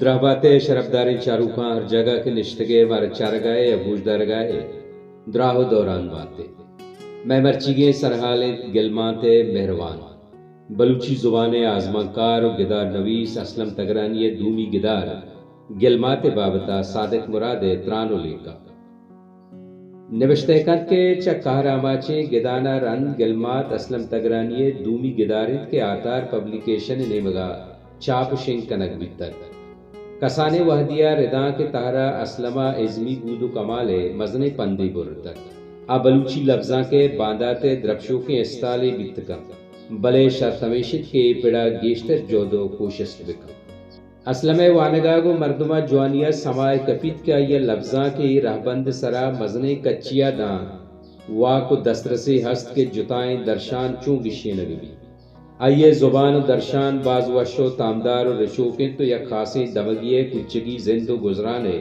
درہباتے شرفداریں چاروکاں ہر جگہ کے نشتگے وار چارگائے ابوج درگائے دراہو دوران باتے میں مرچیگے سرحالے گلماتے مہروان بلوچی زبان آزمان کار و گدار نویس اسلم تگرانی دومی گدار گلماتے بابتا صادق مراد ترانو لیکا نوشتے کن کے چکار آماچے گدانا رند گلمات اسلم تگرانی دومی گدارت کے آتار پبلیکیشن نیمگا چاپ شنگ کنک بیتر کسانے وحدیہ رداں کے تہرا اسلمہ ازمی گودو کمالے مزنے پندی برتر آ بلوچی لفظاں کے بانداتے درپشو کے استالے بیتکا بلے شرطمیشت کے پڑا گیشتر جودو کوشست بکا اسلمہ وانگاگو مردمہ جوانیہ سمائے کپیت کیا یہ لفظاں کے رہبند سرا مزنے کچیا داں واکو دسترسی ہست کے جتائیں درشان چون گشے نگبی آئیے زبان و درشان باز وشو تامدار و رشوکیں تو یک خاصیں دمگیے کچگی زند و گزرانے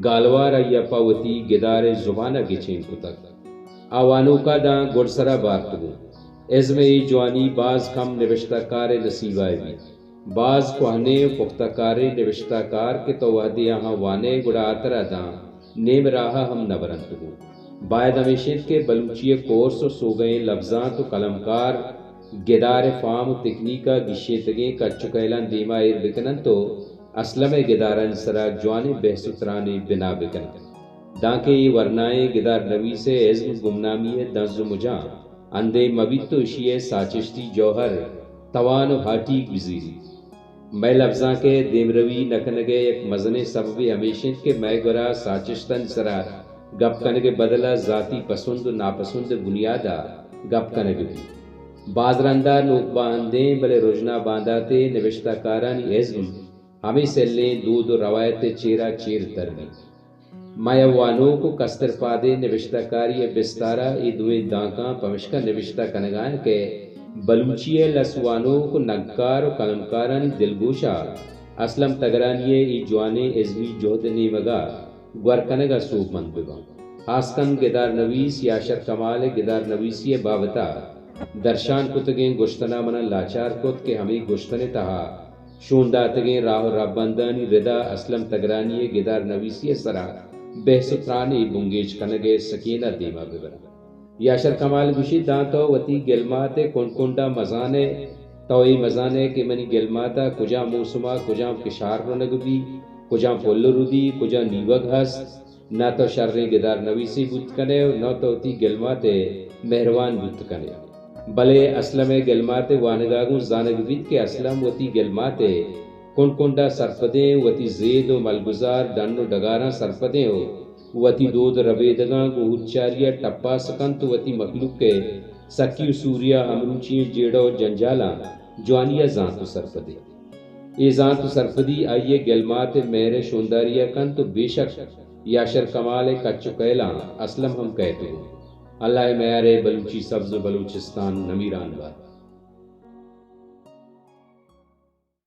گالوار آئیے پاوتی گدار زبانہ گچیں کتک آوانو کا داں گڑسرا بارتگو ازم ای جوانی باز کم نوشتہ کار نصیبائے بھی باز کوہنے پختہ کار نوشتہ کار کے تو وحدی آہاں وانے گڑا آترا داں نیم راہا ہم نبرنتگو باید ہمیشت کے بلوچی کورس و سوگئیں لفظاں تو قلمکار گدار فام و تکنیکا گشیتگیں کا چکیلان دیما ایر بکنن تو اسلم گدارن سرا جوانے بحثترانے بنا بکنن دانکہ یہ ورنائیں گدار نویسے عزم گمنامی دنز و مجاں اندے مبیتو اشیے ساچشتی جوہر توان و ہاٹی گزیری میں لفظاں کے دیمروی نکنگے یک مزنے سببی ہمیشن کے میں گرا ساچشتن سرا گپ کنگے بدلا ذاتی پسند و ناپسند بنیادا گپ کنگے بھی بازرندہ نوک باندیں بلے رجنا بانداتے نوشتہ کارانی عزم ہمیں سلیں دود و روایت چیرا چیر ترگی مایوانوں کو کستر پادے نوشتہ کاری بستارا ای دوئے دانکاں پمشکا نوشتہ کنگائیں کے بلوچی لسوانوں کو نگکار و قلمکارانی دلگوشا اسلم تگرانی ای جوانے عزمی جہد نیمگا گورکنگا سوب مند بگا آسکن گدار نویس یاشر کمال گدار نویسی بابتا درشان کتگیں گشتنا منا لاچار کت کے ہمیں گشتنے تہا شونداتگیں راہ رابندانی ردا اسلم تگرانی گدار نویسی سرا بحثترانے بنگیج کنگے سکینہ دیما ببرا یاشر کمال گوشی دانتو وتی گلماتے کنکنڈا مزانے توئی مزانے کے منی گلماتا کجا موسما کجا کشار رنگبی کجا پل رودی کجا نیوگ ہست نہ تو شر گدار نویسی بوت کنے نہ تو تی گلماتے مہروان بوت کنے بلے اسلم گلماتے وانگاگوں زانگ بید کے اسلم وتی گلماتے کنکنڈا سرپدیں وتی زید و ملگزار ڈن و ڈگاراں سرپدیں ہو وتی دود ربیدگاں کو ہچاریہ ٹپا سکن تو وتی مخلوق کے سکی سوریہ ہمروچی جیڑو جنجالاں جوانیہ زانتو سرپدے ای زانتو سرپدی آئیے گلمات مہر شونداریہ کن تو بے شک یاشر کمال کچو کیلاں اسلم ہم کہتے ہیں اللہ میارے بلوچی سبز بلوچستان نمیران بات